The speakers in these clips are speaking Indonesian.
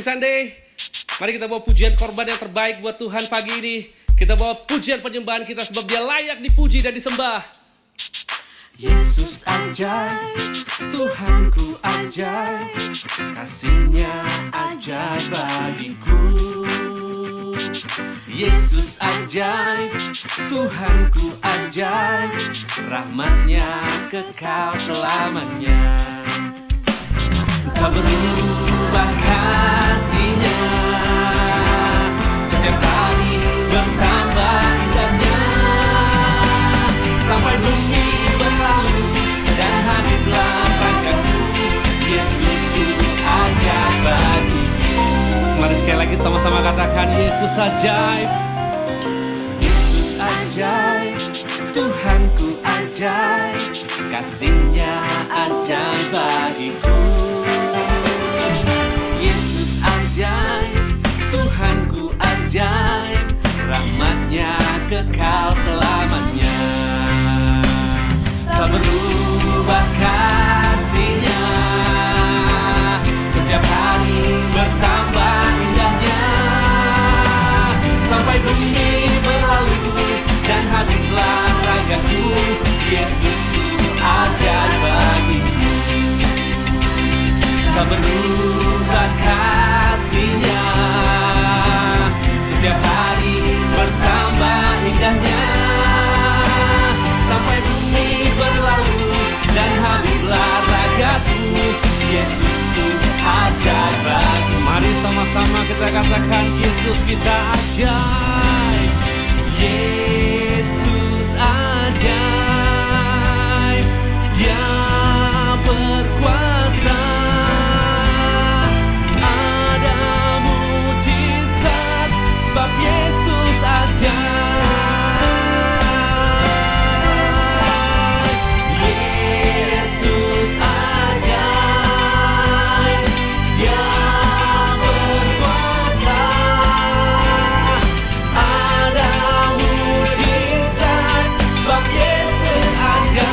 Sunday. Mari kita bawa pujian korban yang terbaik buat Tuhan pagi ini. Kita bawa pujian penyembahan kita sebab Dia layak dipuji dan disembah. Yesus ajaib, Tuhanku ajaib, kasih-Nya ajaib bagiku. Yesus ajaib, Tuhanku ajaib, rahmat-Nya kekal selamanya. Tak berubah kasih-Nya, setiap hari bertambah indahnya. Sampai bumi berlalu dan habislah pangkatku, Yesus itu ajaib bagiku. Mari sekali lagi sama-sama katakan Yesus ajaib. Yesus ajaib, Tuhanku ajaib, kasih-Nya ajaib bagiku. Yesus ajaib, Tuhanku ajaib, rahmat-Nya kekal selamanya. Tak berubah kasih-Nya, setiap hari bertambah indahnya. Sampai bumi berlalu dan habislah ragaku, Yesus itu ajaib bagiku. Tak berubah kasih-Nya, setiap hari bertambah indahnya. Sampai bumi berlalu dan habislah ragaku, Yesus itu ajaib bagiku. Mari sama-sama kita katakan Yesus kita ajaib. Yesus ajaib, Dia berkuasa. Ada mujizat sebab Yesus ajaib. Yesus ajaib, Dia berkuasa. Ada mujizat sebab Yesus ajaib.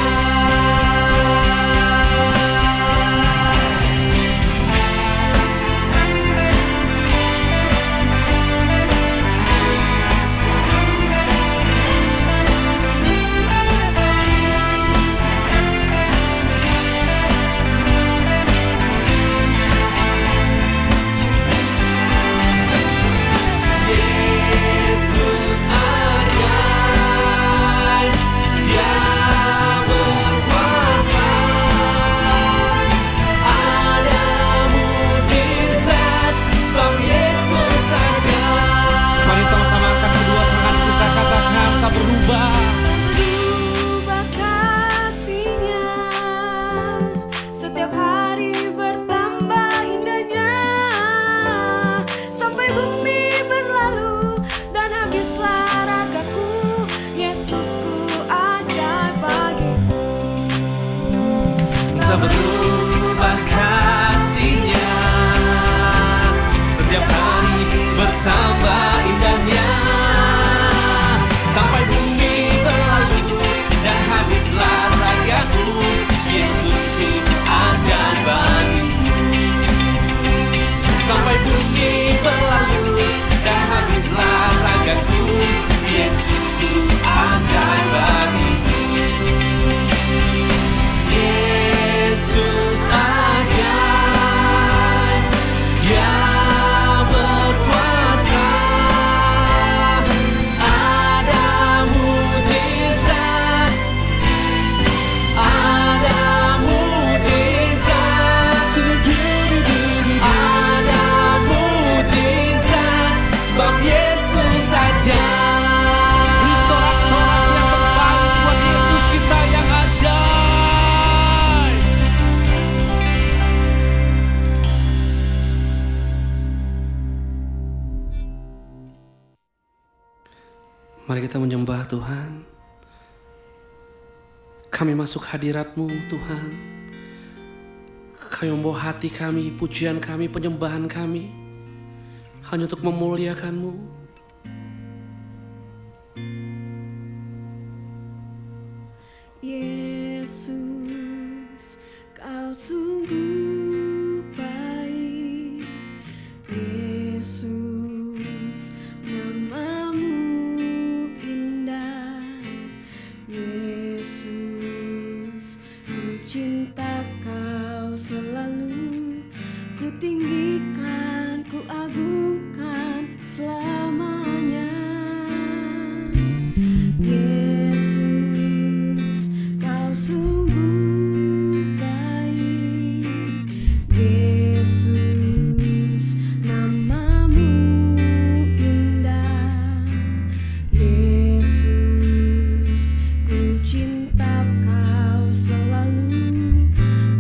Yesus ajaib, Dia berkuasa. Ada mujizat sebab Yesus ajaib. Mari sama-sama angkat kedua tangan kita katakan tak berubah. Berubah kasih-Nya, setiap hari bertambah indahnya. Sampai bumi berlalu dan habislah ragaku, Yesusku ajaib bagiku. Tak berubah kasih-Nya, setiap hari bertambah indahnya. Sampai bumi berlalu dan habislah ragaku, Yesus itu ajaib bagiku. Sampai bumi berlalu dan habislah ragaku, Yesus itu ajaib bagiku. Yesus ajaib, Dia berkuasa. Ada mujizat, ada mujizat, ada mujizat sebab Yesus ajaib. Beri sorak-sorak yang terbaik buat Yesus kita yang ajaib. Mari kita menyembah Tuhan. Kami masuk hadirat-Mu Tuhan. Kami membawa hati kami, pujian kami, penyembahan kami hanya untuk memuliakan-Mu. Yesus, Kau sungguh baik. cinta kau selalu, ku tinggikan, ku agungkan selamanya. Yesus, kau sungguh baik. Yesus, namamu indah. Yesus, ku cinta kau selalu,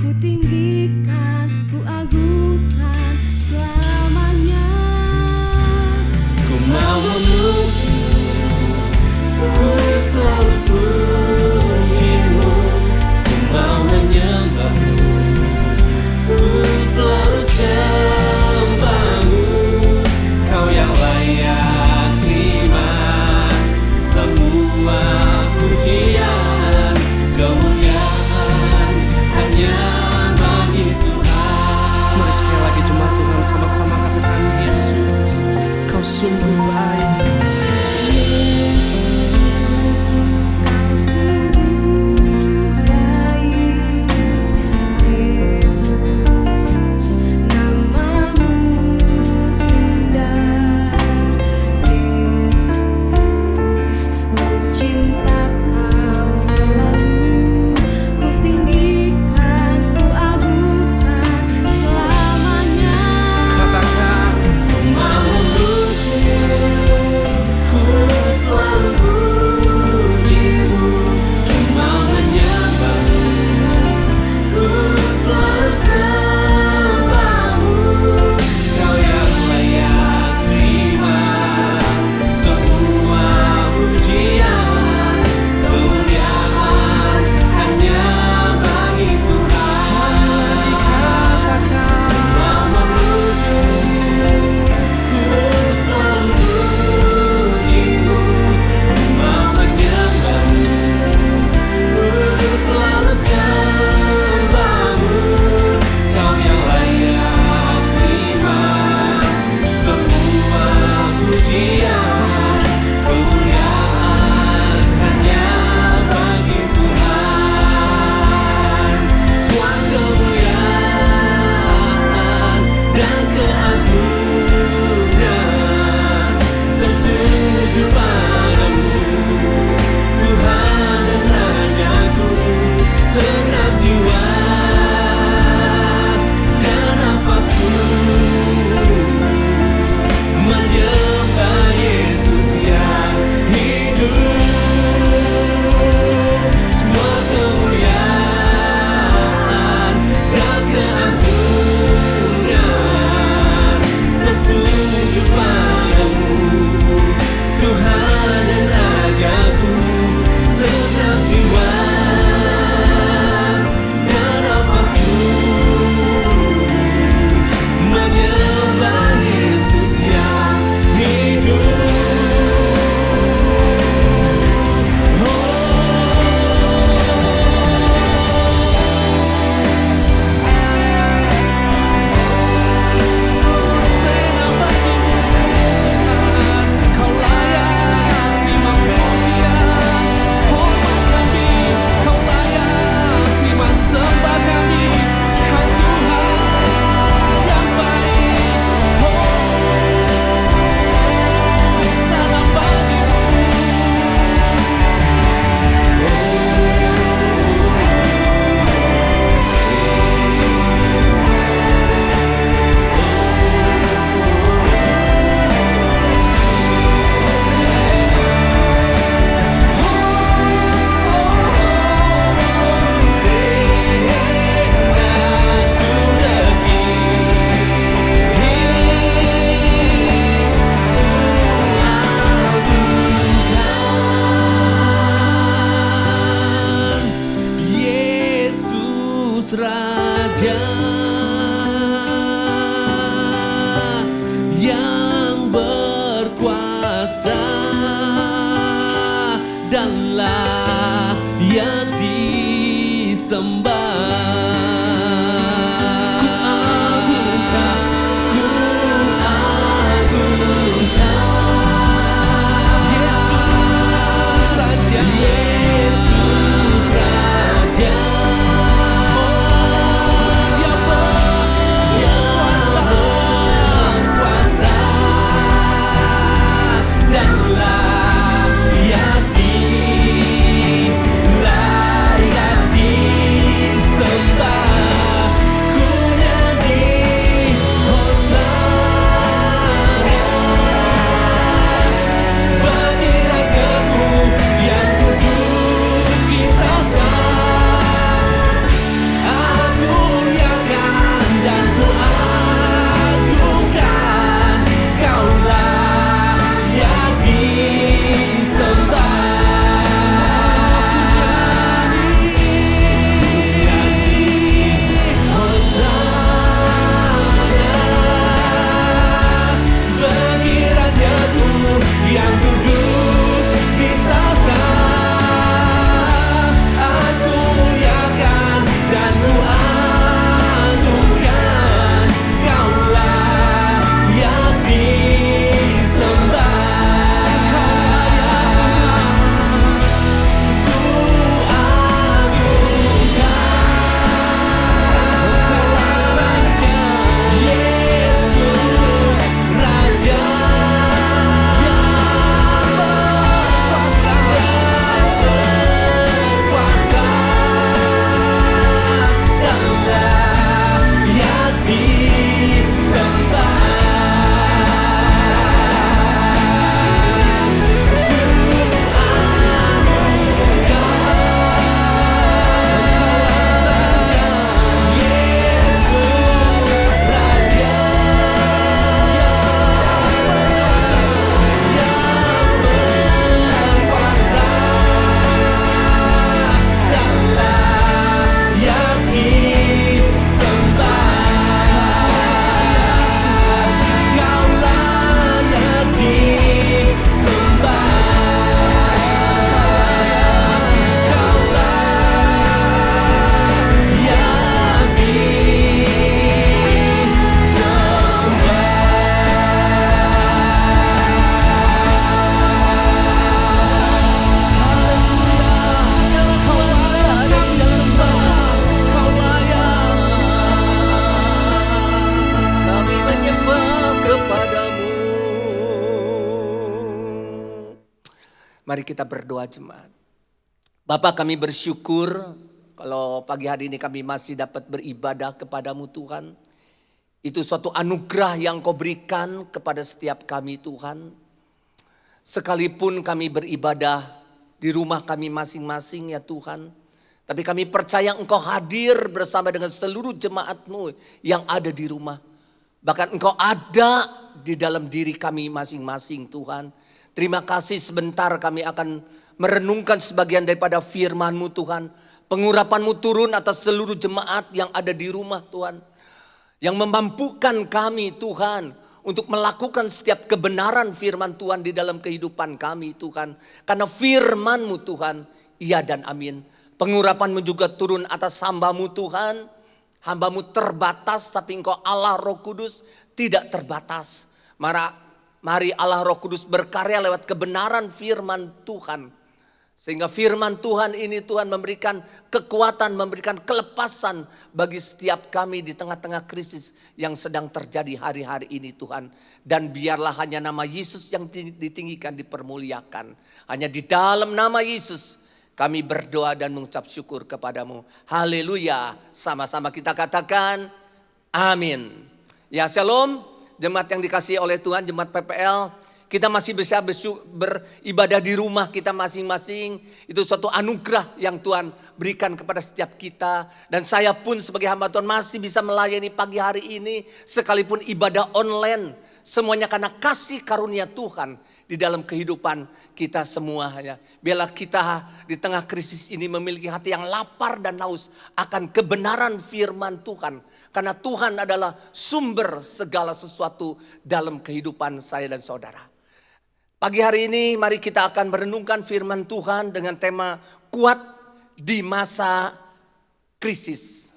ku tinggikan, ku agungkan selamanya. Ku mau memuji, ku selalu pujimu. Ku mau menyembahmu, ku selalu sembahmu. Kau yang layak terima semua pujian, kemuliaan hanya bagi Tuhan. Mari sekali lagi jemaat Tuhan sama-sama katakan, Yesus, kau sungguh baik. Yesus, kau sungguh baik. Yesus, namamu indah. Yesus, ku cinta kau selalu, ku tinggikan, ku agungkan selamanya. Katakan, Ku mau memuji, ku selalu pujimu. Ku mau menyembahmu, ku selalu sembahmu. Kau yang layak terima semua pujian, kemuliaan hanya bagi Tuhan. Dikatakan, ku mau memuji, ku selalu pujimu. Ku mau menyembahmu, ku selalu sembahmu. Kau yang layak terima semua pujian, kemuliaan hanya bagi Tuhan. Semua kemuliaan dan keagungan tertuju padamu, Tuhan dan Rajaku. Segenap jiwa dan nafasku menyembah Yesus yang hidup. Semua kemuliaan dan keagungan tertuju padamu, Tuhan dan Rajaku. Segenap jiwa dan nafasku menyembah Yesus yang hidup. Senang bagimu Tuhan, kau layak terima pujian, hormat kami, kau layak terima sembah kami. Kau Tuhan yang baik, salam bagimu. Yesus Raja yang berkuasa dan layak disembah. Ku agungkan, ku agungkan Yesus Raja, Yesus Raja. Mari kita berdoa jemaat. Bapa, kami bersyukur kalau pagi hari ini kami masih dapat beribadah kepadamu Tuhan. Itu suatu anugerah yang Kau berikan kepada setiap kami Tuhan. Sekalipun kami beribadah di rumah kami masing-masing ya Tuhan. Tapi kami percaya Engkau hadir bersama dengan seluruh jemaat-Mu yang ada di rumah. Bahkan Engkau ada di dalam diri kami masing-masing Tuhan. Terima kasih, sebentar kami akan merenungkan sebagian daripada firman-Mu Tuhan. Pengurapan-Mu turun atas seluruh jemaat yang ada di rumah Tuhan. Yang memampukan kami Tuhan untuk melakukan setiap kebenaran firman Tuhan di dalam kehidupan kami Tuhan. Karena firman-Mu Tuhan, iya dan amin. Pengurapan-Mu juga turun atas hamba-Mu Tuhan. Hamba-Mu terbatas, tapi Engkau Allah Roh Kudus tidak terbatas. Mari Allah Roh Kudus berkarya lewat kebenaran firman Tuhan. Sehingga firman Tuhan ini Tuhan memberikan kekuatan, memberikan kelepasan bagi setiap kami di tengah-tengah krisis yang sedang terjadi hari-hari ini Tuhan. Dan biarlah hanya nama Yesus yang ditinggikan, dipermuliakan. Hanya di dalam nama Yesus kami berdoa dan mengucap syukur kepadamu. Haleluya. Sama-sama kita katakan amin. Ya, shalom. Jemaat yang dikasihi oleh Tuhan, jemaat PPL. Kita masih bisa beribadah di rumah kita masing-masing. Itu suatu anugerah yang Tuhan berikan kepada setiap kita. Dan saya pun sebagai hamba Tuhan masih bisa melayani pagi hari ini. Sekalipun ibadah online. Semuanya karena kasih karunia Tuhan di dalam kehidupan kita semua. Biarlah kita di tengah krisis ini memiliki hati yang lapar dan haus akan kebenaran firman Tuhan. Karena Tuhan adalah sumber segala sesuatu dalam kehidupan saya dan saudara. Pagi hari ini mari kita akan merenungkan firman Tuhan dengan tema kuat di masa krisis.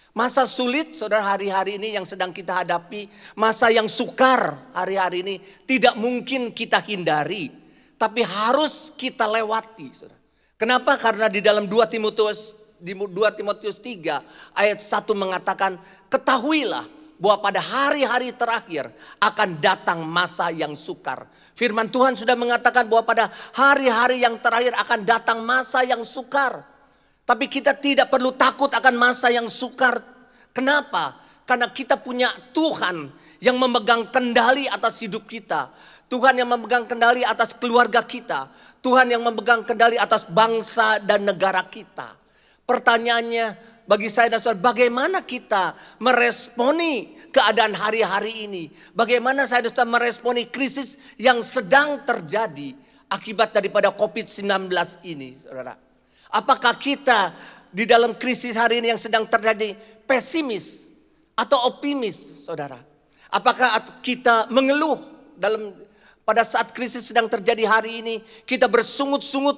Masa sulit saudara hari-hari ini yang sedang kita hadapi. Masa yang sukar hari-hari ini tidak mungkin kita hindari. Tapi harus kita lewati saudara. Kenapa? Karena di dalam 2 Timotius 3 ayat 1 mengatakan, ketahuilah bahwa pada hari-hari terakhir akan datang masa yang sukar. Firman Tuhan sudah mengatakan bahwa pada hari-hari yang terakhir akan datang masa yang sukar. Tapi kita tidak perlu takut akan masa yang sukar. Kenapa? Karena kita punya Tuhan yang memegang kendali atas hidup kita. Tuhan yang memegang kendali atas keluarga kita. Tuhan yang memegang kendali atas bangsa dan negara kita. Pertanyaannya bagi saya dan saudara, bagaimana kita meresponi keadaan hari-hari ini? Bagaimana saya dan saudara meresponi krisis yang sedang terjadi akibat daripada COVID-19 ini, saudara? Apakah kita di dalam krisis hari ini yang sedang terjadi pesimis atau optimis, saudara? Apakah kita mengeluh pada saat krisis sedang terjadi hari ini, kita bersungut-sungut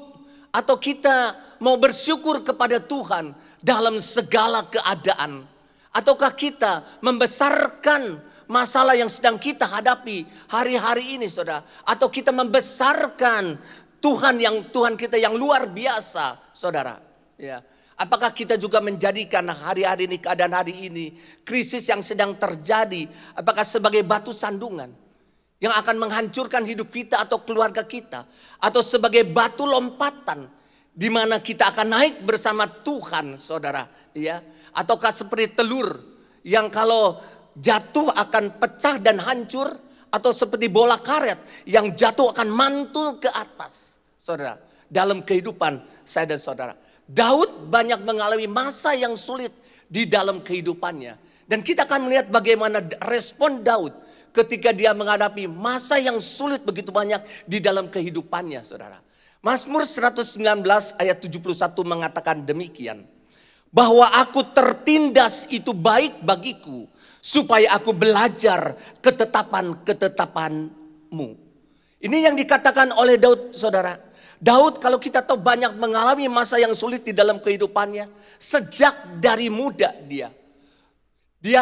atau kita mau bersyukur kepada Tuhan dalam segala keadaan? Ataukah kita membesarkan masalah yang sedang kita hadapi hari-hari ini, saudara? Atau kita membesarkan Tuhan kita yang luar biasa, saudara? Ya. Apakah kita juga menjadikan hari-hari ini, keadaan hari ini, krisis yang sedang terjadi, apakah sebagai batu sandungan yang akan menghancurkan hidup kita atau keluarga kita, atau sebagai batu lompatan di mana kita akan naik bersama Tuhan, saudara? Ya, ataukah seperti telur yang kalau jatuh akan pecah dan hancur, atau seperti bola karet yang jatuh akan mantul ke atas, saudara? Dalam kehidupan saya dan saudara, Daud banyak mengalami masa yang sulit di dalam kehidupannya, dan kita akan melihat bagaimana respon Daud ketika dia menghadapi masa yang sulit begitu banyak di dalam kehidupannya, saudara. Mazmur 119 ayat 71 mengatakan demikian, bahwa aku tertindas itu baik bagiku, supaya aku belajar ketetapan-ketetapanmu. Ini yang dikatakan oleh Daud, saudara. Daud, kalau kita tahu, banyak mengalami masa yang sulit di dalam kehidupannya. Sejak dari muda dia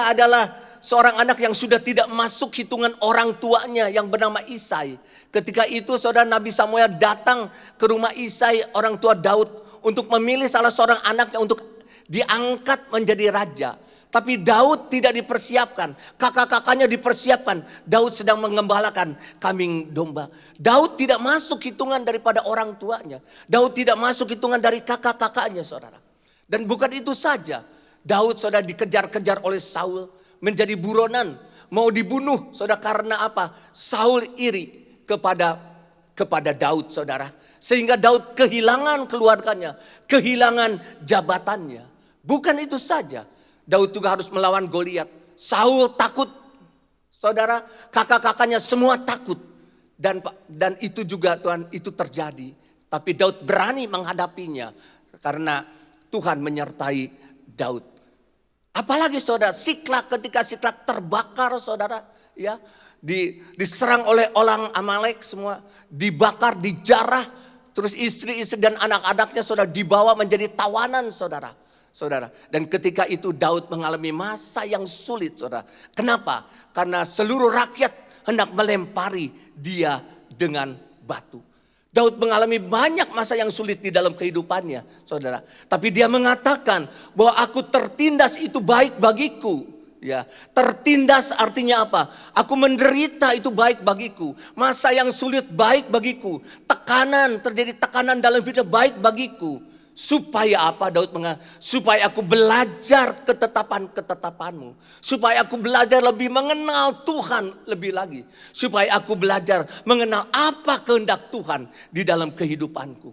adalah seorang anak yang sudah tidak masuk hitungan orang tuanya yang bernama Isai. Ketika itu saudara, Nabi Samuel datang ke rumah Isai, orang tua Daud, untuk memilih salah seorang anaknya untuk diangkat menjadi raja. Tapi Daud tidak dipersiapkan. Kakak-kakaknya dipersiapkan. Daud sedang mengembalakan kambing domba. Daud tidak masuk hitungan daripada orang tuanya. Daud tidak masuk hitungan dari kakak-kakaknya, saudara. Dan bukan itu saja. Daud, saudara, dikejar-kejar oleh Saul. Menjadi buronan. Mau dibunuh, saudara, karena apa? Saul iri kepada Daud, saudara. Sehingga Daud kehilangan keluarganya. Kehilangan jabatannya. Bukan itu saja. Daud juga harus melawan Goliat. Saul takut, saudara, kakak-kakaknya semua takut. Dan itu juga Tuhan, itu terjadi. Tapi Daud berani menghadapinya karena Tuhan menyertai Daud. Apalagi saudara, Siklag, ketika Siklag terbakar, saudara, ya, diserang oleh orang Amalek semua, dibakar, dijarah, terus istri-istri dan anak-anaknya saudara dibawa menjadi tawanan, saudara. Dan ketika itu Daud mengalami masa yang sulit, saudara. Kenapa? Karena seluruh rakyat hendak melempari dia dengan batu. Daud mengalami banyak masa yang sulit di dalam kehidupannya, saudara. Tapi dia mengatakan bahwa aku tertindas itu baik bagiku. Ya, tertindas artinya apa? Aku menderita itu baik bagiku. Masa yang sulit baik bagiku. Terjadi tekanan dalam hidup baik bagiku. Supaya apa? Daud mengatakan, supaya aku belajar ketetapan-ketetapanmu. Supaya aku belajar lebih mengenal Tuhan lebih lagi. Supaya aku belajar mengenal apa kehendak Tuhan di dalam kehidupanku.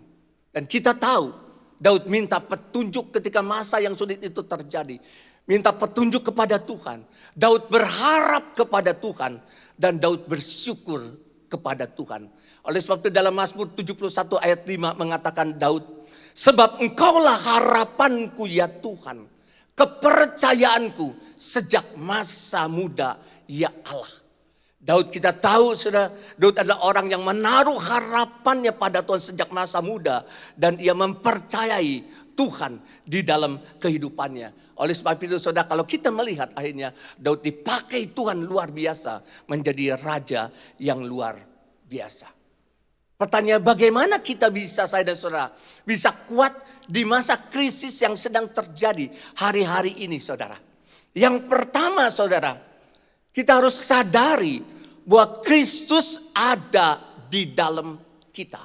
Dan kita tahu, Daud minta petunjuk ketika masa yang sulit itu terjadi. Minta petunjuk kepada Tuhan. Daud berharap kepada Tuhan. Dan Daud bersyukur kepada Tuhan. Oleh sebab itu dalam Mazmur 71 ayat 5 mengatakan Daud, sebab engkaulah harapanku ya Tuhan, kepercayaanku sejak masa muda ya Allah. Daud kita tahu, saudara, Daud adalah orang yang menaruh harapannya pada Tuhan sejak masa muda. Dan ia mempercayai Tuhan di dalam kehidupannya. Oleh sebab itu saudara, kalau kita melihat akhirnya Daud dipakai Tuhan luar biasa menjadi raja yang luar biasa. Pertanyaan, bagaimana kita bisa, saya dan saudara, bisa kuat di masa krisis yang sedang terjadi hari-hari ini, saudara. Yang pertama, saudara, kita harus sadari bahwa Kristus ada di dalam kita.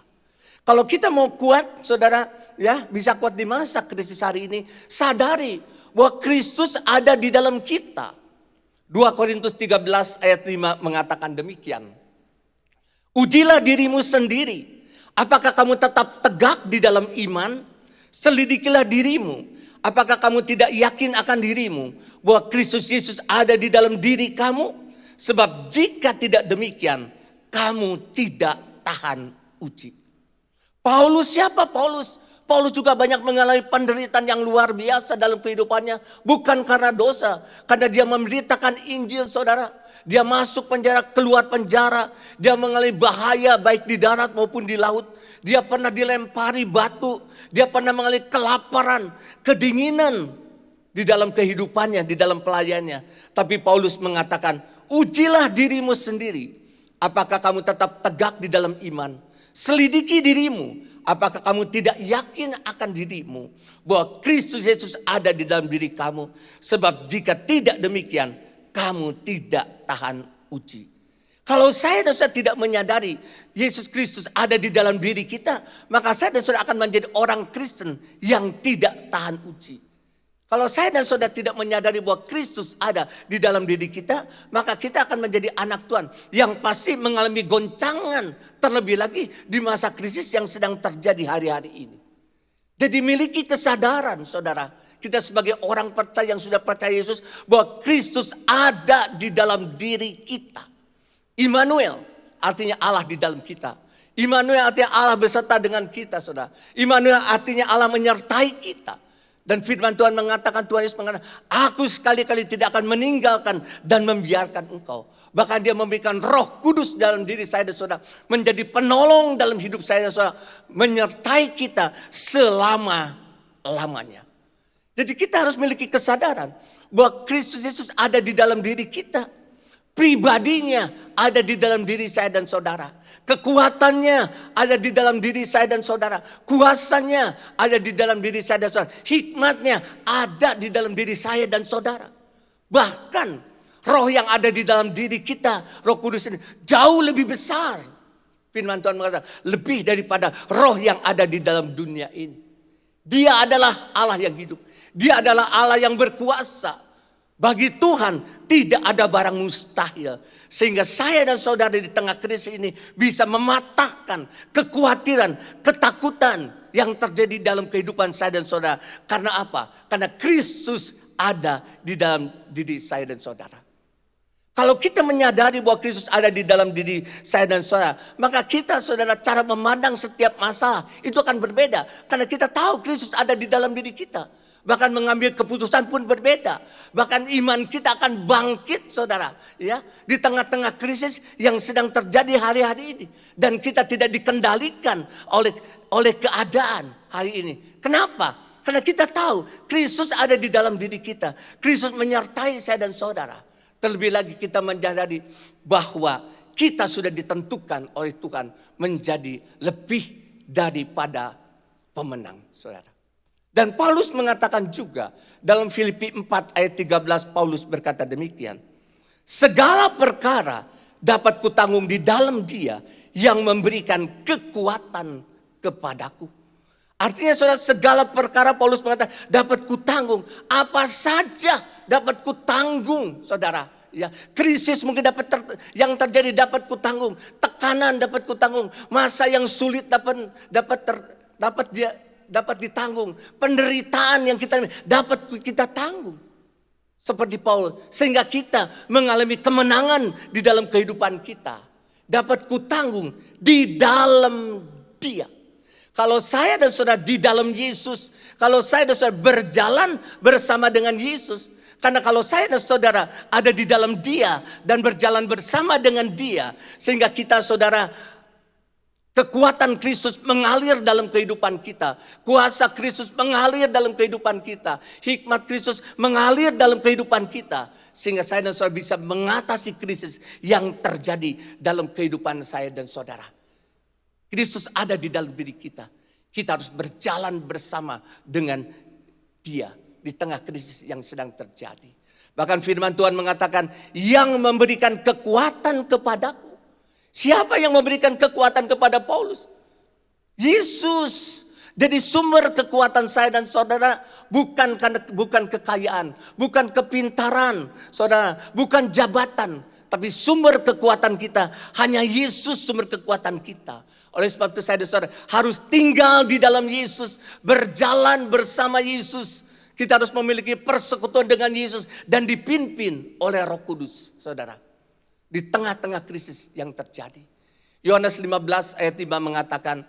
Kalau kita mau kuat, saudara, ya, bisa kuat di masa krisis hari ini, sadari bahwa Kristus ada di dalam kita. 2 Korintus 13 ayat 5 mengatakan demikian. Ujilah dirimu sendiri. Apakah kamu tetap tegak di dalam iman? Selidikilah dirimu. Apakah kamu tidak yakin akan dirimu bahwa Kristus Yesus ada di dalam diri kamu? Sebab jika tidak demikian, kamu tidak tahan uji. Paulus, siapa Paulus? Paulus juga banyak mengalami penderitaan yang luar biasa dalam kehidupannya. Bukan karena dosa, karena dia memberitakan Injil, saudara. Dia masuk penjara, keluar penjara. Dia mengalami bahaya baik di darat maupun di laut. Dia pernah dilempari batu. Dia pernah mengalami kelaparan, kedinginan di dalam kehidupannya, di dalam pelayanannya. Tapi Paulus mengatakan, ujilah dirimu sendiri. Apakah kamu tetap tegak di dalam iman? Selidiki dirimu. Apakah kamu tidak yakin akan dirimu bahwa Kristus Yesus ada di dalam diri kamu? Sebab jika tidak demikian, kamu tidak tahan uji. Kalau saya dan saudara tidak menyadari Yesus Kristus ada di dalam diri kita, maka saya dan saudara akan menjadi orang Kristen yang tidak tahan uji. Kalau saya dan saudara tidak menyadari bahwa Kristus ada di dalam diri kita, maka kita akan menjadi anak Tuhan yang pasti mengalami goncangan, terlebih lagi di masa krisis yang sedang terjadi hari-hari ini. Jadi miliki kesadaran, saudara. Kita sebagai orang percaya yang sudah percaya Yesus, bahwa Kristus ada di dalam diri kita. Immanuel artinya Allah di dalam kita. Immanuel artinya Allah beserta dengan kita, saudara. Immanuel artinya Allah menyertai kita. Dan firman Tuhan mengatakan, Tuhan Yesus mengatakan, aku sekali-kali tidak akan meninggalkan dan membiarkan engkau. Bahkan dia memberikan Roh Kudus dalam diri saya dan saudara, menjadi penolong dalam hidup saya dan saudara, menyertai kita selama-lamanya. Jadi kita harus memiliki kesadaran bahwa Kristus Yesus ada di dalam diri kita. Pribadinya ada di dalam diri saya dan saudara. Kekuatannya ada di dalam diri saya dan saudara. Kuasanya ada di dalam diri saya dan saudara. Hikmatnya ada di dalam diri saya dan saudara. Bahkan roh yang ada di dalam diri kita, Roh Kudus ini jauh lebih besar. Firman Tuhan mengatakan lebih daripada roh yang ada di dalam dunia ini. Dia adalah Allah yang hidup. Dia adalah Allah yang berkuasa. Bagi Tuhan tidak ada barang mustahil. Sehingga saya dan saudara di tengah krisis ini bisa mematahkan kekhawatiran, ketakutan yang terjadi dalam kehidupan saya dan saudara. Karena apa? Karena Kristus ada di dalam diri saya dan saudara. Kalau kita menyadari bahwa Kristus ada di dalam diri saya dan saudara, maka kita, saudara, cara memandang setiap masalah itu akan berbeda. Karena kita tahu Kristus ada di dalam diri kita. Bahkan mengambil keputusan pun berbeda. Bahkan iman kita akan bangkit, saudara, ya, di tengah-tengah krisis yang sedang terjadi hari-hari ini. Dan kita tidak dikendalikan oleh keadaan hari ini. Kenapa? Karena kita tahu Kristus ada di dalam diri kita. Kristus menyertai saya dan saudara. Terlebih lagi kita menyadari bahwa kita sudah ditentukan oleh Tuhan menjadi lebih daripada pemenang, saudara. Dan Paulus mengatakan juga dalam Filipi 4 ayat 13, Paulus berkata demikian. Segala perkara dapat kutanggung di dalam Dia yang memberikan kekuatan kepadaku. Artinya saudara, segala perkara Paulus mengatakan dapat kutanggung. Apa saja dapat kutanggung, saudara. Ya, krisis mungkin yang terjadi dapat kutanggung. Tekanan dapat kutanggung. Masa yang sulit dapat ditanggung. Penderitaan yang dapat kita tanggung. Seperti Paulus. Sehingga kita mengalami kemenangan di dalam kehidupan kita. Dapat kutanggung di dalam Dia. Kalau saya dan saudara di dalam Yesus. Kalau saya dan saudara berjalan bersama dengan Yesus. Karena kalau saya dan saudara ada di dalam Dia. Dan berjalan bersama dengan Dia. Sehingga kita, saudara, kekuatan Kristus mengalir dalam kehidupan kita. Kuasa Kristus mengalir dalam kehidupan kita. Hikmat Kristus mengalir dalam kehidupan kita. Sehingga saya dan saudara bisa mengatasi krisis yang terjadi dalam kehidupan saya dan saudara. Kristus ada di dalam diri kita. Kita harus berjalan bersama dengan Dia di tengah krisis yang sedang terjadi. Bahkan firman Tuhan mengatakan, yang memberikan kekuatan kepadaku. Siapa yang memberikan kekuatan kepada Paulus? Yesus. Jadi sumber kekuatan saya dan saudara bukan kekayaan, bukan kepintaran, saudara, bukan jabatan, tapi sumber kekuatan kita hanya Yesus, sumber kekuatan kita. Oleh sebab itu saya dan saudara harus tinggal di dalam Yesus, berjalan bersama Yesus. Kita harus memiliki persekutuan dengan Yesus dan dipimpin oleh Roh Kudus, saudara. Di tengah-tengah krisis yang terjadi. Yohanes 15 ayat 5 mengatakan,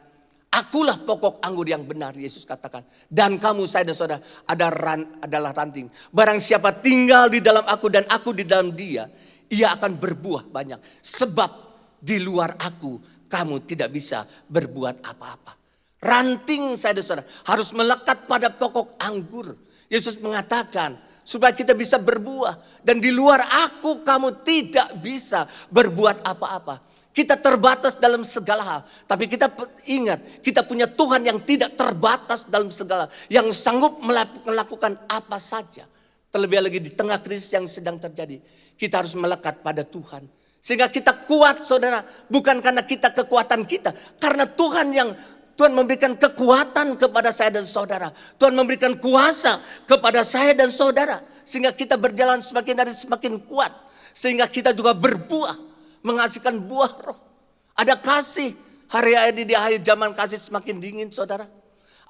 akulah pokok anggur yang benar, Yesus katakan. Dan kamu, saya dan saudara, adalah ranting. Barang siapa tinggal di dalam aku dan aku di dalam dia, ia akan berbuah banyak. Sebab di luar aku, kamu tidak bisa berbuat apa-apa. Ranting, saya dan saudara, harus melekat pada pokok anggur. Yesus mengatakan, supaya kita bisa berbuah. Dan di luar aku kamu tidak bisa berbuat apa-apa. Kita terbatas dalam segala hal. Tapi kita ingat, kita punya Tuhan yang tidak terbatas dalam segala hal. Yang sanggup melakukan apa saja. Terlebih lagi di tengah krisis yang sedang terjadi. Kita harus melekat pada Tuhan. Sehingga kita kuat, saudara. Bukan karena kekuatan kita. Karena Tuhan memberikan kekuatan kepada saya dan saudara. Tuhan memberikan kuasa kepada saya dan saudara. Sehingga kita berjalan semakin hari semakin kuat. Sehingga kita juga berbuah. Menghasilkan buah roh. Ada kasih. Hari-hari di akhir zaman kasih semakin dingin, saudara.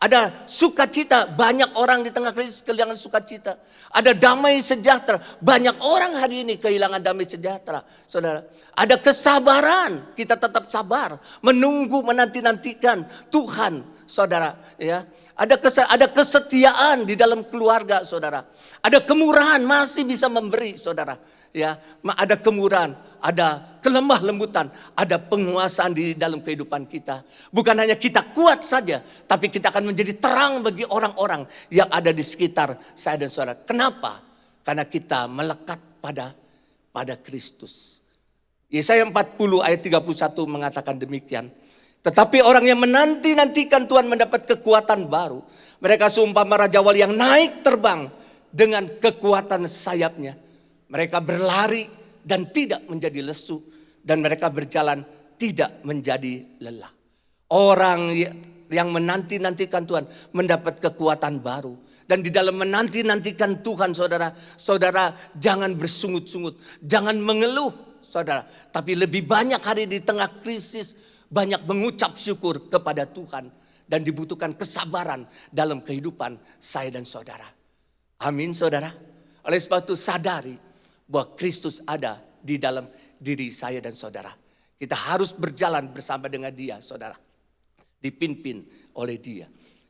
Ada sukacita. Banyak orang di tengah krisis kehilangan sukacita. Ada damai sejahtera. Banyak orang hari ini kehilangan damai sejahtera, saudara. Ada kesabaran. Kita tetap sabar. Menunggu, menanti-nantikan Tuhan, saudara. Ya, ada kesetiaan di dalam keluarga, saudara. Ada kemurahan, masih bisa memberi, saudara. Ya, ada kemurahan, ada kelemah lembutan, ada penguasaan di dalam kehidupan kita. Bukan hanya kita kuat saja, tapi kita akan menjadi terang bagi orang-orang yang ada di sekitar saya dan saudara. Kenapa? Karena kita melekat pada Kristus. Yesaya 40 ayat 31 mengatakan demikian. Tetapi orang yang menanti-nantikan Tuhan mendapat kekuatan baru. Mereka seumpama raja wali yang naik terbang dengan kekuatan sayapnya. Mereka berlari dan tidak menjadi lesu. Dan mereka berjalan tidak menjadi lelah. Orang yang menanti-nantikan Tuhan mendapat kekuatan baru. Dan di dalam menanti-nantikan Tuhan, saudara jangan bersungut-sungut. Jangan mengeluh, saudara. Tapi lebih banyak hari di tengah krisis, banyak mengucap syukur kepada Tuhan. Dan dibutuhkan kesabaran dalam kehidupan saya dan saudara. Amin, saudara. Oleh sebab itu sadari bahwa Kristus ada di dalam diri saya dan saudara. Kita harus berjalan bersama dengan Dia, saudara. Dipimpin oleh Dia.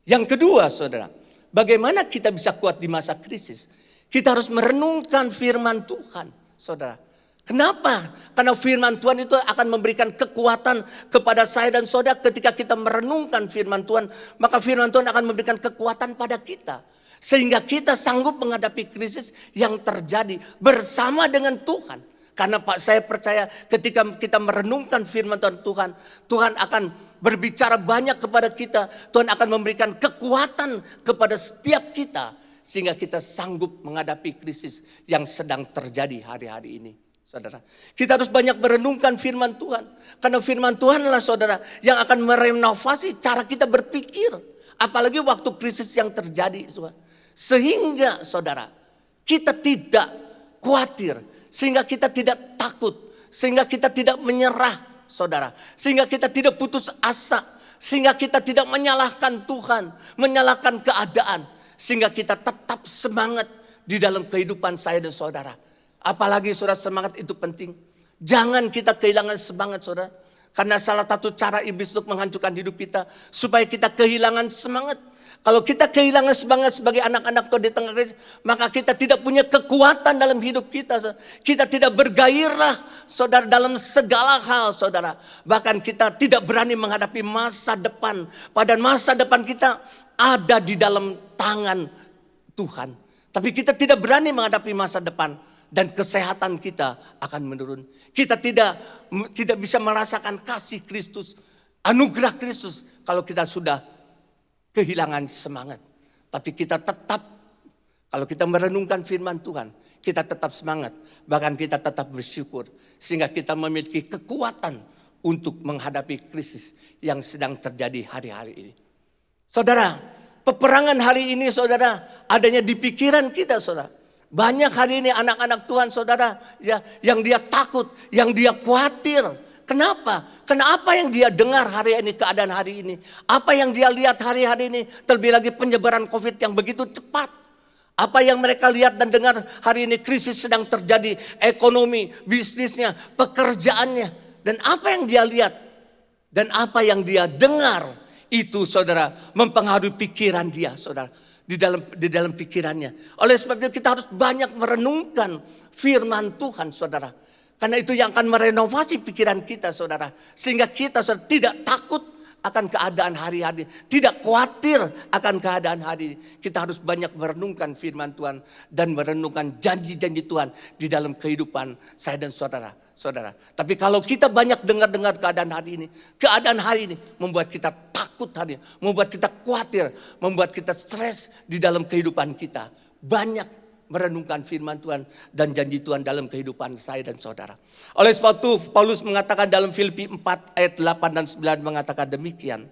Yang kedua, saudara, bagaimana kita bisa kuat di masa krisis? Kita harus merenungkan firman Tuhan, saudara. Kenapa? Karena firman Tuhan itu akan memberikan kekuatan kepada saya dan saudara. Ketika kita merenungkan firman Tuhan, maka firman Tuhan akan memberikan kekuatan pada kita. Sehingga kita sanggup menghadapi krisis yang terjadi bersama dengan Tuhan. Karena saya percaya ketika kita merenungkan firman Tuhan, Tuhan akan berbicara banyak kepada kita. Tuhan akan memberikan kekuatan kepada setiap kita. Sehingga kita sanggup menghadapi krisis yang sedang terjadi hari-hari ini. Saudara, kita harus banyak merenungkan firman Tuhan. Karena firman Tuhanlah, saudara, yang akan merenovasi cara kita berpikir. Apalagi waktu krisis yang terjadi, saudara. Sehingga, saudara, kita tidak khawatir. Sehingga kita tidak takut. Sehingga kita tidak menyerah, saudara. Sehingga kita tidak putus asa. Sehingga kita tidak menyalahkan Tuhan. Menyalahkan keadaan. Sehingga kita tetap semangat di dalam kehidupan saya dan saudara. Apalagi saudara, semangat itu penting. Jangan kita kehilangan semangat, saudara. Karena salah satu cara iblis untuk menghancurkan hidup kita, supaya kita kehilangan semangat. Kalau kita kehilangan semangat sebagai anak-anak Tuhan di tengah krisis, maka kita tidak punya kekuatan dalam hidup kita. Saudara. Kita tidak bergairah, saudara, dalam segala hal, saudara. Bahkan kita tidak berani menghadapi masa depan. Padahal masa depan kita ada di dalam tangan Tuhan. Tapi kita tidak berani menghadapi masa depan. Dan kesehatan kita akan menurun. Kita tidak bisa merasakan kasih Kristus, anugerah Kristus kalau kita sudah kehilangan semangat. Tapi kita tetap, kalau kita merenungkan firman Tuhan, kita tetap semangat. Bahkan kita tetap bersyukur. Sehingga kita memiliki kekuatan untuk menghadapi krisis yang sedang terjadi hari-hari ini. Saudara, peperangan hari ini, saudara, adanya di pikiran kita, saudara. Banyak hari ini anak-anak Tuhan, saudara, ya, yang dia takut, yang dia khawatir. Kenapa? Karena apa yang dia dengar hari ini, keadaan hari ini. Apa yang dia lihat hari-hari ini, terlebih lagi penyebaran COVID yang begitu cepat. Apa yang mereka lihat dan dengar hari ini, krisis sedang terjadi, ekonomi, bisnisnya, pekerjaannya. Dan apa yang dia lihat dan apa yang dia dengar, itu, saudara, mempengaruhi pikiran dia, saudara. Di dalam pikirannya. Oleh sebab itu kita harus banyak merenungkan firman Tuhan, saudara. Karena itu yang akan merenovasi pikiran kita, saudara. Sehingga kita, saudara, tidak takut akan keadaan hari-hari. Tidak khawatir akan keadaan hari ini. Kita harus banyak merenungkan firman Tuhan. Dan merenungkan janji-janji Tuhan di dalam kehidupan saya dan saudara. Tapi kalau kita banyak dengar-dengar keadaan hari ini. Keadaan hari ini membuat kita takut hari ini. Membuat kita khawatir. Membuat kita stres di dalam kehidupan kita. Banyak merenungkan firman Tuhan dan janji Tuhan dalam kehidupan saya dan saudara. Oleh sebab itu Paulus mengatakan dalam Filipi 4 ayat 8 dan 9 mengatakan demikian.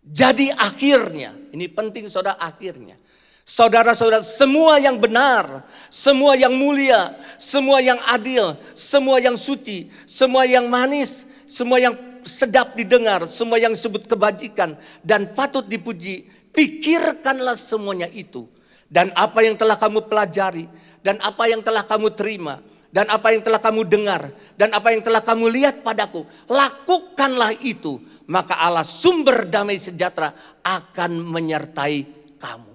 Jadi akhirnya, ini penting saudara, akhirnya. Saudara-saudara, semua yang benar, semua yang mulia, semua yang adil, semua yang suci, semua yang manis, semua yang sedap didengar, semua yang disebut kebajikan dan patut dipuji, pikirkanlah semuanya itu. Dan apa yang telah kamu pelajari, dan apa yang telah kamu terima, dan apa yang telah kamu dengar, dan apa yang telah kamu lihat padaku, lakukanlah itu. Maka Allah sumber damai sejahtera akan menyertai kamu.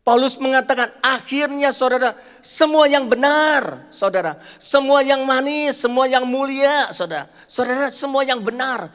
Paulus mengatakan akhirnya, saudara, semua yang benar, saudara, semua yang manis, semua yang mulia, saudara, semua yang benar,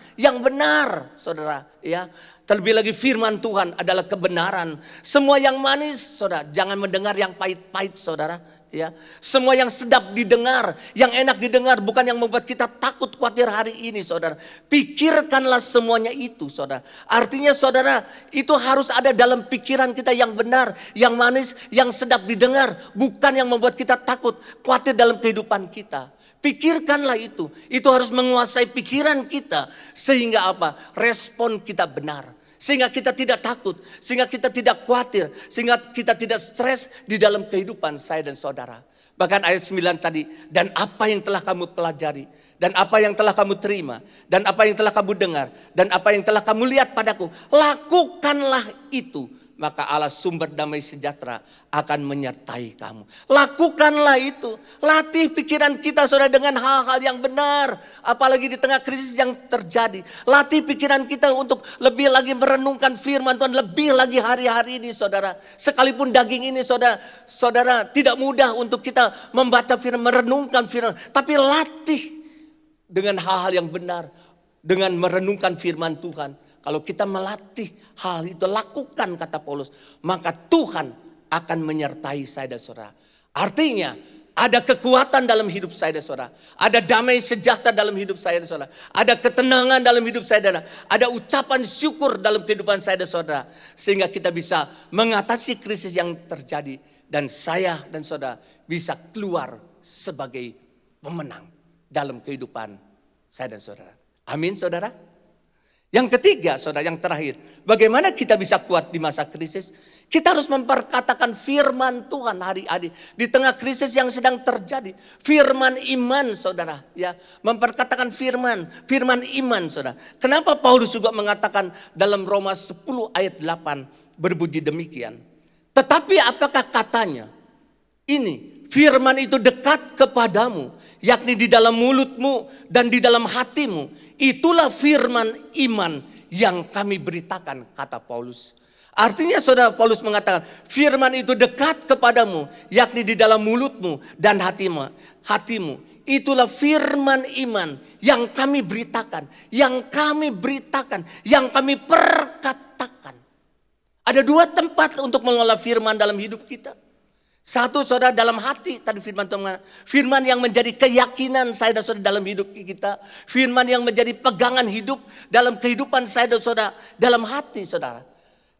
saudara, ya, Terlebih lagi firman Tuhan adalah kebenaran. Semua yang manis, saudara, jangan mendengar yang pahit-pahit, saudara. Ya, semua yang sedap didengar, yang enak didengar, bukan yang membuat kita takut khawatir hari ini, saudara. Pikirkanlah semuanya itu, saudara. Artinya, saudara, itu harus ada dalam pikiran kita yang benar, yang manis, yang sedap didengar, bukan yang membuat kita takut khawatir dalam kehidupan kita. Pikirkanlah itu. Itu harus menguasai pikiran kita. Sehingga apa? Respon kita benar. Sehingga kita tidak takut. Sehingga kita tidak khawatir. Sehingga kita tidak stres di dalam kehidupan saya dan saudara. Bahkan ayat 9 tadi. Dan apa yang telah kamu pelajari. Dan apa yang telah kamu terima. Dan apa yang telah kamu dengar. Dan apa yang telah kamu lihat padaku. Lakukanlah itu. Maka Allah sumber damai sejahtera akan menyertai kamu. Lakukanlah itu. Latih pikiran kita, saudara, dengan hal-hal yang benar. Apalagi di tengah krisis yang terjadi. Latih pikiran kita untuk lebih lagi merenungkan firman Tuhan. Lebih lagi hari-hari ini, saudara. Sekalipun daging ini, saudara, tidak mudah untuk kita membaca firman, merenungkan firman. Tapi latih dengan hal-hal yang benar. Dengan merenungkan firman Tuhan. Kalau kita melatih hal itu, lakukan, kata Paulus, maka Tuhan akan menyertai saya dan saudara. Artinya ada kekuatan dalam hidup saya dan saudara. Ada damai sejahtera dalam hidup saya dan saudara. Ada ketenangan dalam hidup saya dan saudara. Ada ucapan syukur dalam kehidupan saya dan saudara. Sehingga kita bisa mengatasi krisis yang terjadi. Dan saya dan saudara bisa keluar sebagai pemenang dalam kehidupan saya dan saudara. Amin, saudara. Yang ketiga, saudara, yang terakhir, bagaimana kita bisa kuat di masa krisis? Kita harus memperkatakan firman Tuhan hari-hari di tengah krisis yang sedang terjadi. Firman iman, saudara, ya, memperkatakan firman iman, saudara. Kenapa Paulus juga mengatakan dalam Roma 10 ayat 8 berbunyi demikian? Tetapi apakah katanya? Ini firman itu dekat kepadamu, yakni di dalam mulutmu dan di dalam hatimu. Itulah firman iman yang kami beritakan, kata Paulus. Artinya, saudara, Paulus mengatakan firman itu dekat kepadamu, yakni di dalam mulutmu dan hatimu. Itulah firman iman yang kami beritakan, yang kami perkatakan. Ada dua tempat untuk mengolah firman dalam hidup kita. Satu, saudara, dalam hati. Tadi firman Tuhan, firman yang menjadi keyakinan saya dan saudara dalam hidup kita. Firman yang menjadi pegangan hidup dalam kehidupan saya dan saudara dalam hati, saudara.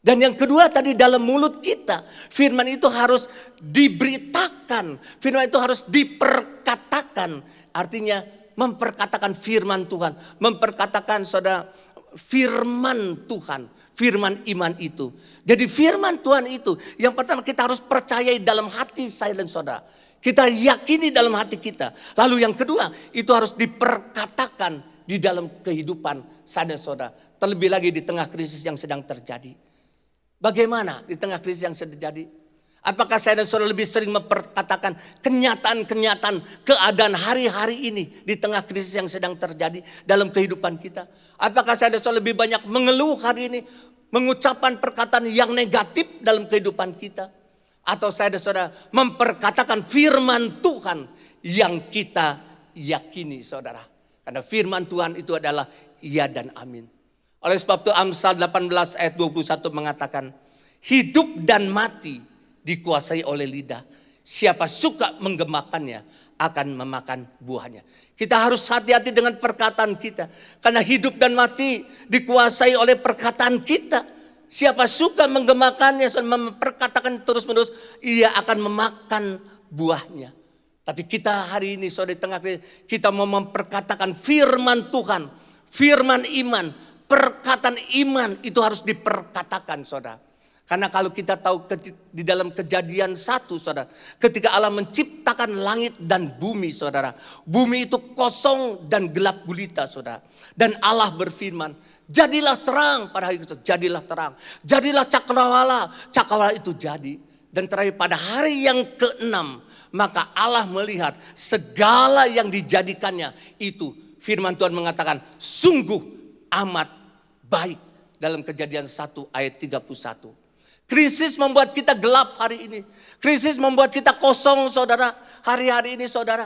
Dan yang kedua tadi dalam mulut kita. Firman itu harus diberitakan. Firman itu harus diperkatakan. Artinya memperkatakan firman Tuhan. Memperkatakan, saudara, firman Tuhan. Firman iman itu. Jadi firman Tuhan itu yang pertama kita harus percayai dalam hati saya dan saudara. Kita yakini dalam hati kita. Lalu yang kedua itu harus diperkatakan di dalam kehidupan saya dan saudara. Terlebih lagi di tengah krisis yang sedang terjadi. Bagaimana di tengah krisis yang sedang terjadi? Apakah saya dan saudara lebih sering memperkatakan kenyataan-kenyataan keadaan hari-hari ini di tengah krisis yang sedang terjadi dalam kehidupan kita? Apakah saya dan saudara lebih banyak mengeluh hari ini, mengucapkan perkataan yang negatif dalam kehidupan kita? Atau saya dan saudara memperkatakan firman Tuhan yang kita yakini, saudara? Karena firman Tuhan itu adalah iya dan amin. Oleh sebab itu Amsal 18 ayat 21 mengatakan, hidup dan mati dikuasai oleh lidah. Siapa suka menggemakannya akan memakan buahnya. Kita harus hati-hati dengan perkataan kita. Karena hidup dan mati dikuasai oleh perkataan kita. Siapa suka menggemakannya, memperkatakan terus-menerus, ia akan memakan buahnya. Tapi kita hari ini, saudara, di tengah kita mau memperkatakan firman Tuhan. Firman iman. Perkataan iman itu harus diperkatakan, saudara. Karena kalau kita tahu di dalam Kejadian 1, saudara, ketika Allah menciptakan langit dan bumi, saudara, bumi itu kosong dan gelap gulita, saudara. Dan Allah berfirman, jadilah terang pada hari itu, jadilah terang. Jadilah cakrawala, cakrawala itu jadi. Dan terakhir pada hari yang ke-6, maka Allah melihat segala yang dijadikannya itu, firman Tuhan mengatakan, sungguh amat baik. Dalam Kejadian 1 ayat 31. Krisis membuat kita gelap hari ini. Krisis membuat kita kosong, saudara. Hari-hari ini, saudara.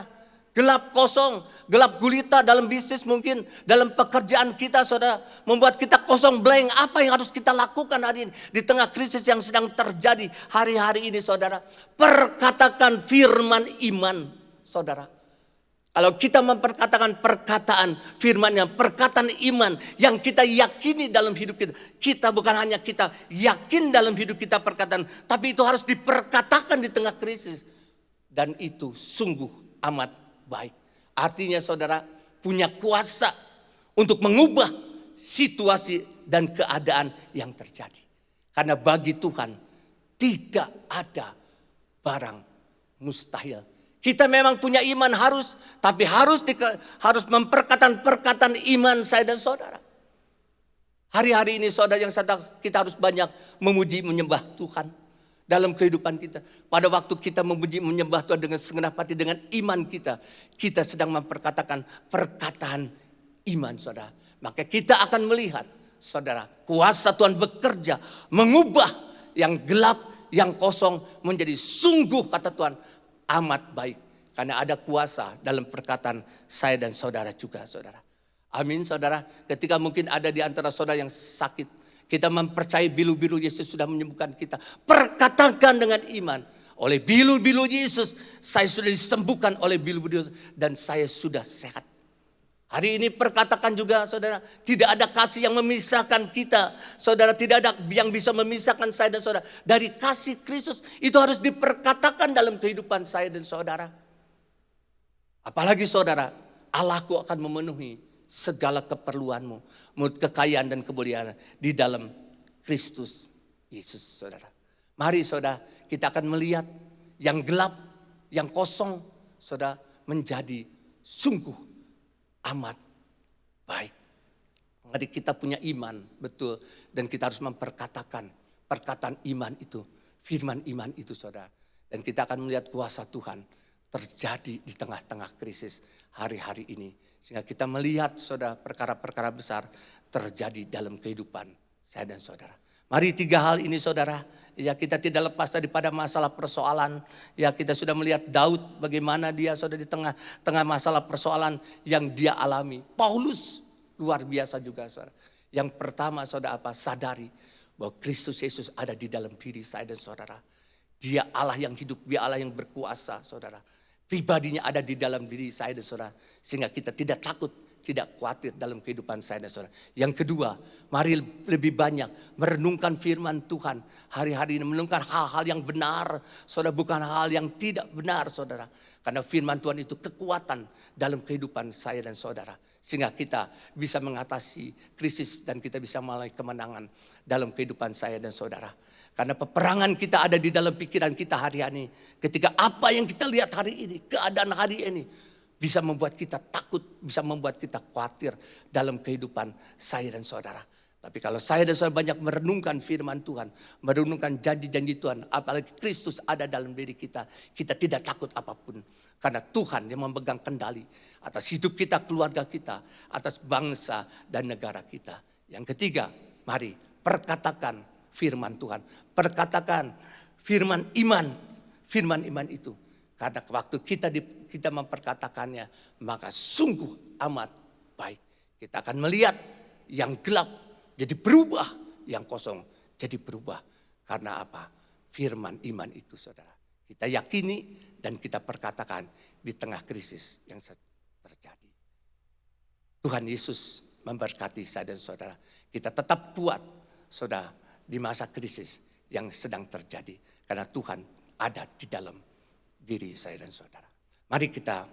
Gelap kosong. gelap gulita dalam bisnis mungkin, dalam pekerjaan kita saudara, membuat kita kosong blank. Apa yang harus kita lakukan hari ini di tengah krisis yang sedang terjadi hari-hari ini saudara? Perkatakan firman iman saudara. Kalau kita memperkatakan perkataan firman-Nya, perkataan iman yang kita yakini dalam hidup kita. Kita bukan hanya kita yakin dalam hidup kita perkataan, tapi itu harus diperkatakan di tengah krisis. Dan itu sungguh amat baik. Artinya saudara punya kuasa untuk mengubah situasi dan keadaan yang terjadi. Karena bagi Tuhan tidak ada barang mustahil. Kita memang punya iman tapi harus memperkatakan perkataan iman saya dan saudara. Hari-hari ini saudara yang sadar kita harus banyak memuji menyembah Tuhan dalam kehidupan kita. Pada waktu kita memuji menyembah Tuhan dengan segenap hati, dengan iman kita sedang memperkatakan perkataan iman saudara. Maka kita akan melihat saudara kuasa Tuhan bekerja mengubah yang gelap, yang kosong menjadi sungguh kata Tuhan amat baik. Karena ada kuasa dalam perkataan saya dan saudara juga saudara. Amin saudara. Ketika mungkin ada di antara saudara yang sakit, kita mempercayai bilu-bilu Yesus sudah menyembuhkan kita. Perkatakan dengan iman. Oleh bilu-bilu Yesus saya sudah disembuhkan, oleh bilu-bilu Yesus dan saya sudah sehat. Hari ini perkatakan juga saudara, tidak ada kasih yang memisahkan kita. Saudara, tidak ada yang bisa memisahkan saya dan saudara dari kasih Kristus. Itu harus diperkatakan dalam kehidupan saya dan saudara. Apalagi saudara, Allahku akan memenuhi segala keperluanmu, menurut kekayaan dan kemuliaan di dalam Kristus Yesus saudara. Mari saudara, kita akan melihat yang gelap, yang kosong saudara menjadi sungguh amat baik. Mari kita punya iman betul dan kita harus memperkatakan perkataan iman itu, firman iman itu saudara. Dan kita akan melihat kuasa Tuhan terjadi di tengah-tengah krisis hari-hari ini. Sehingga kita melihat saudara perkara-perkara besar terjadi dalam kehidupan saya dan saudara. Mari 3 hal ini saudara, ya kita tidak lepas daripada masalah persoalan. Ya kita sudah melihat Daud bagaimana dia saudara di tengah masalah persoalan yang dia alami. Paulus luar biasa juga saudara. Yang pertama saudara apa? Sadari bahwa Kristus Yesus ada di dalam diri saya dan saudara. Dia Allah yang hidup, dia Allah yang berkuasa saudara. Pribadinya ada di dalam diri saya dan saudara. Sehingga kita tidak takut, tidak khawatir dalam kehidupan saya dan saudara. Yang kedua, mari lebih banyak merenungkan firman Tuhan. Hari-hari ini merenungkan hal-hal yang benar. Saudara, bukan hal yang tidak benar saudara. Karena firman Tuhan itu kekuatan dalam kehidupan saya dan saudara. Sehingga kita bisa mengatasi krisis dan kita bisa meraih kemenangan dalam kehidupan saya dan saudara. Karena peperangan kita ada di dalam pikiran kita hari ini. Ketika apa yang kita lihat hari ini, keadaan hari ini bisa membuat kita takut, bisa membuat kita khawatir dalam kehidupan saya dan saudara. Tapi kalau saya dan saudara banyak merenungkan firman Tuhan, merenungkan janji-janji Tuhan, apalagi Kristus ada dalam diri kita, kita tidak takut apapun. Karena Tuhan yang memegang kendali atas hidup kita, keluarga kita, atas bangsa dan negara kita. Yang ketiga, mari perkatakan firman Tuhan. Perkatakan firman iman. Firman iman itu. Karena waktu kita memperkatakannya, maka sungguh amat baik. Kita akan melihat yang gelap jadi berubah, yang kosong jadi berubah. Karena apa? Firman iman itu saudara. Kita yakini dan kita perkatakan di tengah krisis yang terjadi. Tuhan Yesus memberkati saya dan saudara. Kita tetap kuat saudara di masa krisis yang sedang terjadi. Karena Tuhan ada di dalam diri saya dan saudara. Mari kita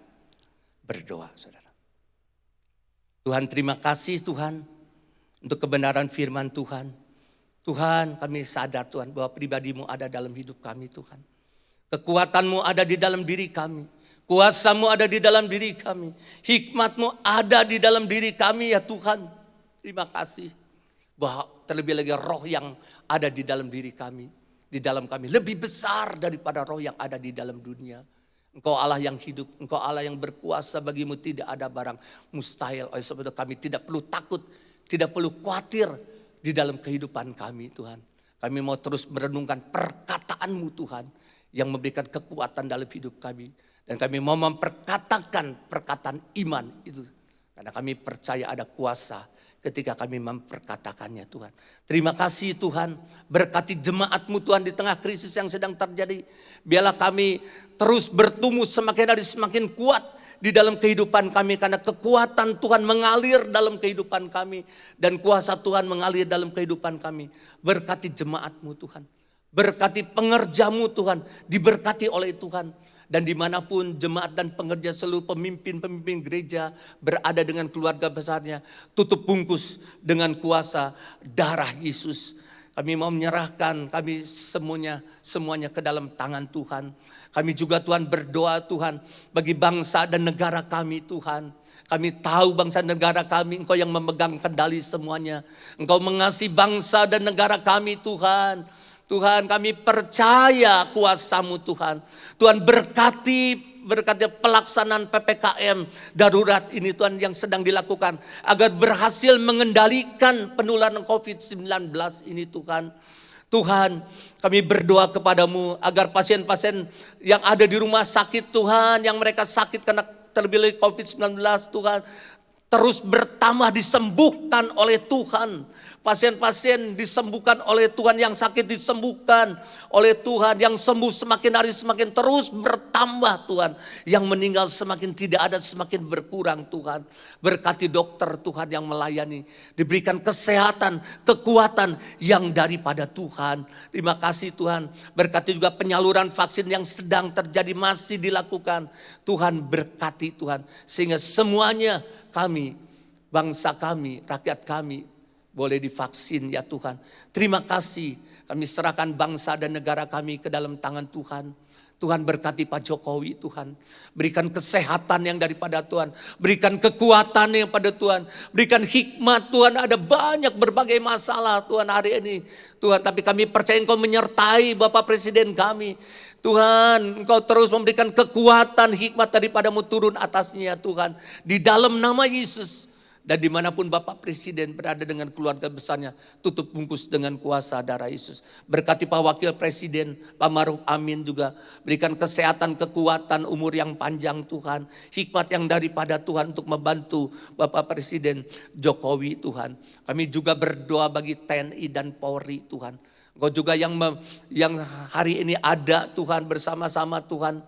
berdoa saudara. Tuhan, terima kasih Tuhan untuk kebenaran firman Tuhan. Tuhan, kami sadar Tuhan bahwa pribadi-Mu ada dalam hidup kami Tuhan. Kekuatan-Mu ada di dalam diri kami. Kuasa-Mu ada di dalam diri kami. Hikmat-Mu ada di dalam diri kami ya Tuhan. Terima kasih. Bahwa terlebih lagi roh yang ada di dalam diri kami, di dalam kami lebih besar daripada roh yang ada di dalam dunia. Engkau Allah yang hidup, Engkau Allah yang berkuasa, bagimu tidak ada barang mustahil. Oleh sebab itu kami tidak perlu takut, tidak perlu khawatir di dalam kehidupan kami Tuhan. Kami mau terus merenungkan perkataan-Mu Tuhan yang memberikan kekuatan dalam hidup kami. Dan kami mau memperkatakan perkataan iman itu. Karena kami percaya ada kuasa ketika kami memperkatakannya Tuhan. Terima kasih Tuhan, berkati jemaat-Mu Tuhan di tengah krisis yang sedang terjadi. Biarlah kami terus bertumbuh semakin hari semakin kuat di dalam kehidupan kami. Karena kekuatan Tuhan mengalir dalam kehidupan kami. Dan kuasa Tuhan mengalir dalam kehidupan kami. Berkati jemaat-Mu Tuhan. Berkati pengerja-Mu Tuhan. Diberkati oleh Tuhan. Dan dimanapun jemaat dan pengerja seluruh pemimpin-pemimpin gereja berada dengan keluarga besarnya. Tutup bungkus dengan kuasa darah Yesus. Kami mau menyerahkan kami semuanya ke dalam tangan Tuhan. Kami juga Tuhan berdoa Tuhan bagi bangsa dan negara kami Tuhan. Kami tahu bangsa dan negara kami Engkau yang memegang kendali semuanya. Engkau mengasihi bangsa dan negara kami Tuhan. Tuhan kami percaya kuasa-Mu Tuhan. Tuhan berkati pelaksanaan PPKM darurat ini Tuhan yang sedang dilakukan. Agar berhasil mengendalikan penularan COVID-19 ini Tuhan. Tuhan kami berdoa kepadamu agar pasien-pasien yang ada di rumah sakit Tuhan. Yang mereka sakit karena terpilih COVID-19 Tuhan. Terus bertambah disembuhkan oleh Tuhan. Pasien-pasien disembuhkan oleh Tuhan, yang sakit disembuhkan oleh Tuhan, yang sembuh semakin hari semakin terus bertambah Tuhan. Yang meninggal semakin tidak ada, semakin berkurang Tuhan. Berkati dokter Tuhan yang melayani, diberikan kesehatan, kekuatan yang daripada Tuhan. Terima kasih Tuhan. Berkati juga penyaluran vaksin yang sedang terjadi masih dilakukan. Tuhan berkati Tuhan, sehingga semuanya kami, bangsa kami, rakyat kami boleh divaksin ya Tuhan. Terima kasih, kami serahkan bangsa dan negara kami ke dalam tangan Tuhan. Tuhan berkati Pak Jokowi Tuhan. Berikan kesehatan yang daripada Tuhan. Berikan kekuatan yang pada Tuhan. Berikan hikmat Tuhan. Ada banyak berbagai masalah Tuhan hari ini. Tuhan, tapi kami percaya Engkau menyertai Bapak Presiden kami. Tuhan, Engkau terus memberikan kekuatan, hikmat daripadamu turun atasnya Tuhan. Di dalam nama Yesus. Dan dimanapun Bapak Presiden berada dengan keluarga besarnya, tutup bungkus dengan kuasa darah Yesus. Berkati Pak Wakil Presiden, Pak Maruf Amin juga. Berikan kesehatan, kekuatan, umur yang panjang Tuhan. Hikmat yang daripada Tuhan untuk membantu Bapak Presiden Jokowi Tuhan. Kami juga berdoa bagi TNI dan Polri Tuhan. Engkau juga yang hari ini ada Tuhan bersama-sama Tuhan.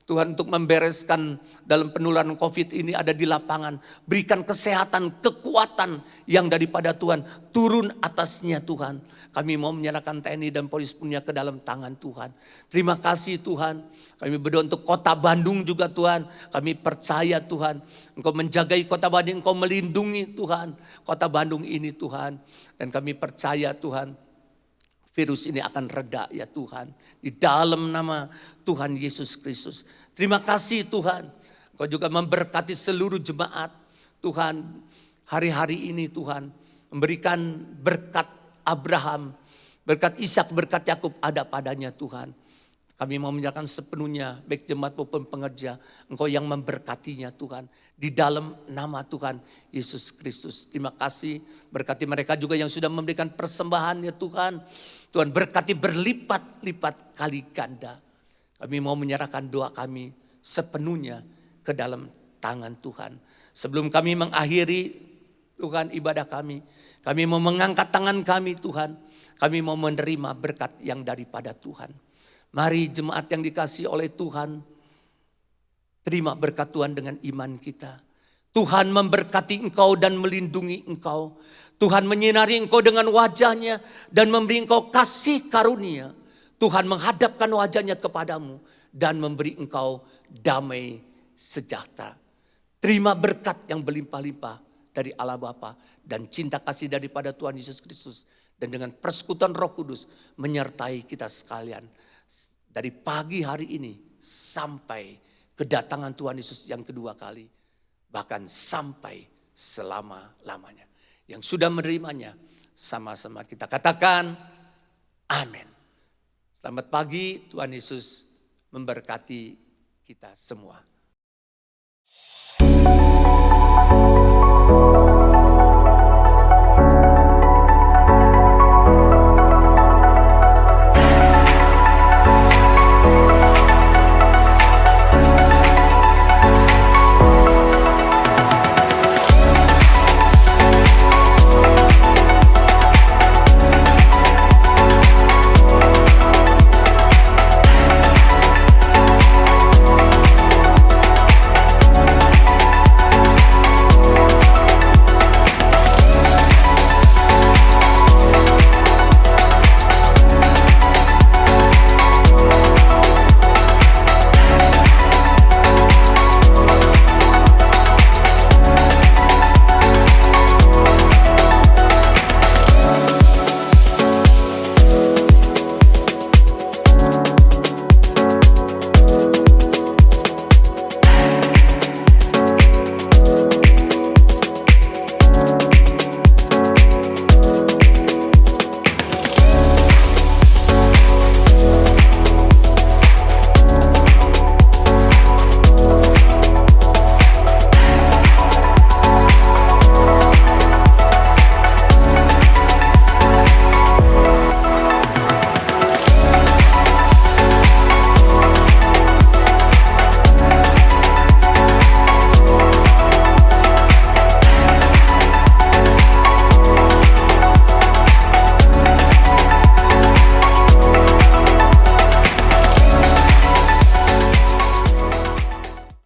Tuhan untuk membereskan dalam penularan COVID ini ada di lapangan. Berikan kesehatan, kekuatan yang daripada Tuhan. Turun atasnya Tuhan. Kami mau menyerahkan TNI dan Polri punya ke dalam tangan Tuhan. Terima kasih Tuhan. Kami berdoa untuk kota Bandung juga Tuhan. Kami percaya Tuhan. Engkau menjagai kota Bandung, Engkau melindungi Tuhan. Kota Bandung ini Tuhan. Dan kami percaya Tuhan, virus ini akan reda ya Tuhan. Di dalam nama Tuhan Yesus Kristus. Terima kasih Tuhan. Engkau juga memberkati seluruh jemaat Tuhan. Hari-hari ini Tuhan. Memberikan berkat Abraham. Berkat Ishak, berkat Yakub ada padanya Tuhan. Kami mau menyerahkan sepenuhnya baik jemaat maupun pengerja. Engkau yang memberkatinya Tuhan. Di dalam nama Tuhan Yesus Kristus. Terima kasih. Berkati mereka juga yang sudah memberikan persembahan ya Tuhan. Tuhan berkati berlipat-lipat kali ganda. Kami mau menyerahkan doa kami sepenuhnya ke dalam tangan Tuhan. Sebelum kami mengakhiri Tuhan ibadah kami mau mengangkat tangan kami Tuhan. Kami mau menerima berkat yang daripada Tuhan. Mari jemaat yang dikasihi oleh Tuhan, terima berkat Tuhan dengan iman kita. Tuhan memberkati engkau dan melindungi engkau. Tuhan menyinari engkau dengan wajahnya dan memberi engkau kasih karunia. Tuhan menghadapkan wajahnya kepadamu dan memberi engkau damai sejahtera. Terima berkat yang berlimpah-limpah dari Allah Bapa dan cinta kasih daripada Tuhan Yesus Kristus. Dan dengan persekutuan Roh Kudus menyertai kita sekalian. Dari pagi hari ini sampai kedatangan Tuhan Yesus yang kedua kali. Bahkan sampai selama-lamanya. Yang sudah menerimanya sama-sama kita katakan amin. Selamat pagi, Tuhan Yesus memberkati kita semua.